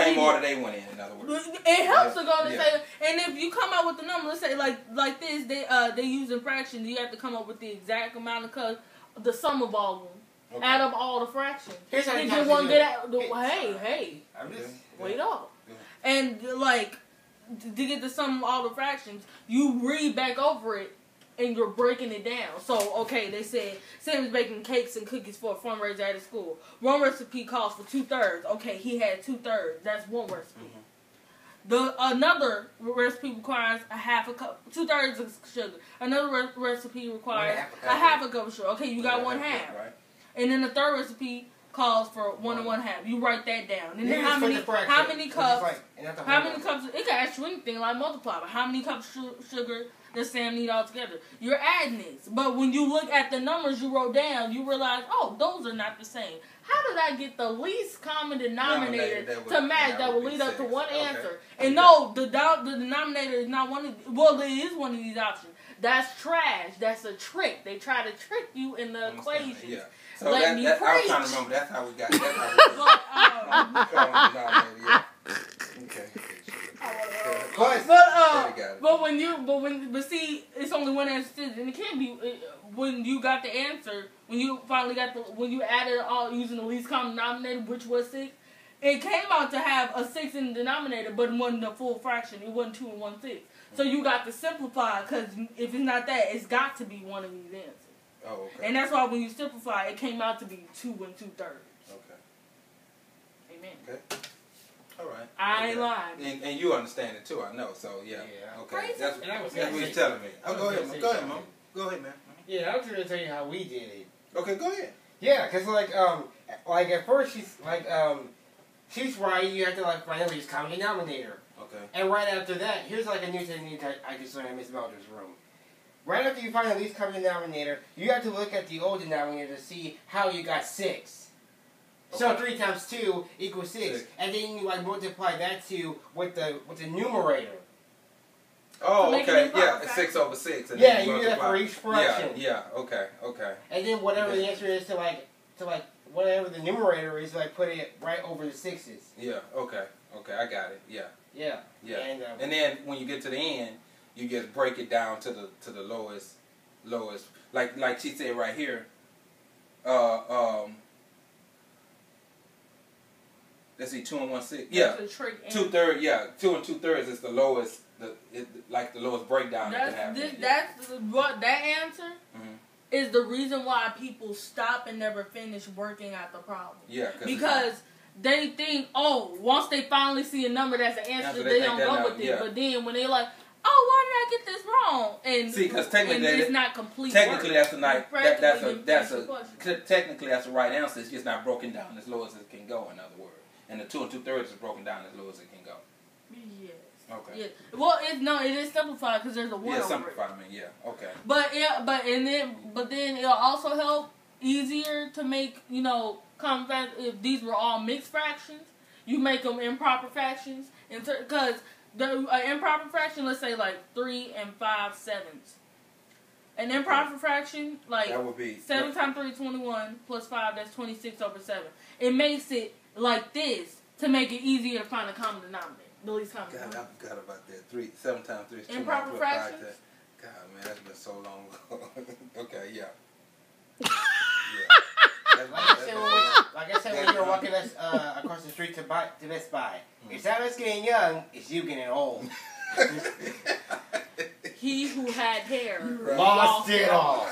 same order they went in other words. It helps to go to say, and if you come up with the number, let's say like this, they using fractions. You have to come up with the exact amount of cups, the sum of all of them. Okay. Add up all the fractions. Here's how you Hey. I'm just wait up. And like to get the sum of all the fractions, you read back over it and you're breaking it down. So okay, they said Sam is baking cakes and cookies for a fundraiser at his school. One recipe calls for 2/3. Okay, he had 2/3. That's one recipe. Another recipe requires a half a cup, 2/3 of sugar. Another recipe requires a half a cup of sugar. Okay, you got 1/2. Right. And then the third recipe calls for 1 1/2. You write that down. And then how many cups? How many cups? It can ask you anything like multiply. But how many cups of sugar does Sam need altogether? You're adding this. But when you look at the numbers you wrote down, you realize, oh, those are not the same. How did I get the least common denominator to match that will lead up to one answer? And no, the denominator is not one of. Well, it is one of these options. That's trash. That's a trick. They try to trick you in the equation. Yeah. So I was trying to remember. That's how we got. But see, it's only one answer, and it can't be when you got the answer. When you finally got when you added it all using the least common denominator, which was 6, it came out to have a 6 in the denominator, but it wasn't a full fraction. It wasn't 2 and 1/6. So you got to simplify because if it's not that, it's got to be one of these answers. Oh, okay. And that's why when you simplify, it came out to be 2 and 2/3. Okay. Amen. Okay. All right. I ain't lying. And you understand it too, I know. So yeah. Okay. That's what you're telling me. Oh, go ahead, Mom. Go ahead, man. Yeah, I was going to tell you how we did it. Okay, go ahead. Yeah, because like at first she's right. You have to like find the least common denominator. Okay. And right after that, here's like a new technique I just learned in Miss Melder's room. Right after you find the least common denominator, you have to look at the old denominator to see how you got 6. Okay. So 3 times 2 equals 6, and then you like multiply that 2 with the numerator. Oh, okay. Yeah, 6 over 6. And yeah, you do that for each fraction. Yeah. Okay. And then whatever the answer is to whatever the numerator is, like put it right over the 6's. Yeah. Okay. I got it. Yeah. And then when you get to the end, you just break it down to the lowest. Like she said right here. Let's see, 2 and 1/6. Yeah. 2/3. Yeah, 2 and 2/3 is the lowest. The lowest breakdown you can have. That answer is the reason why people stop and never finish working out the problem. Yeah. Because they think, once they finally see a number that's an answer, they don't go with it. Yeah. But then when they're like, why did I get this wrong? And see, because technically it's not complete. Technically, technically that's the right answer. It's just not broken down as low as it can go. In other words, and the 2 and 2/3 is broken down as low as it can go. Yes. Okay. Yeah. Well, it is simplified because there's a 1 over it. Yeah, simplified. I mean, yeah. Okay. But then it'll also help easier to make common if these were all mixed fractions. You make them improper fractions, because the improper fraction, let's say like 3 and 5/7. An improper fraction, like that would be 7 times 3 is 21 plus 5, that's 26 over 7. It makes it like this to make it easier to find a common denominator. The least common denominator. I forgot about that. 7 times 3 is 21. Improper fractions? God, man, that's been so long ago. Okay, yeah. Like I said when you were walking across the street to Best Buy, it's not us getting young, it's you getting old. He who had hair lost it all.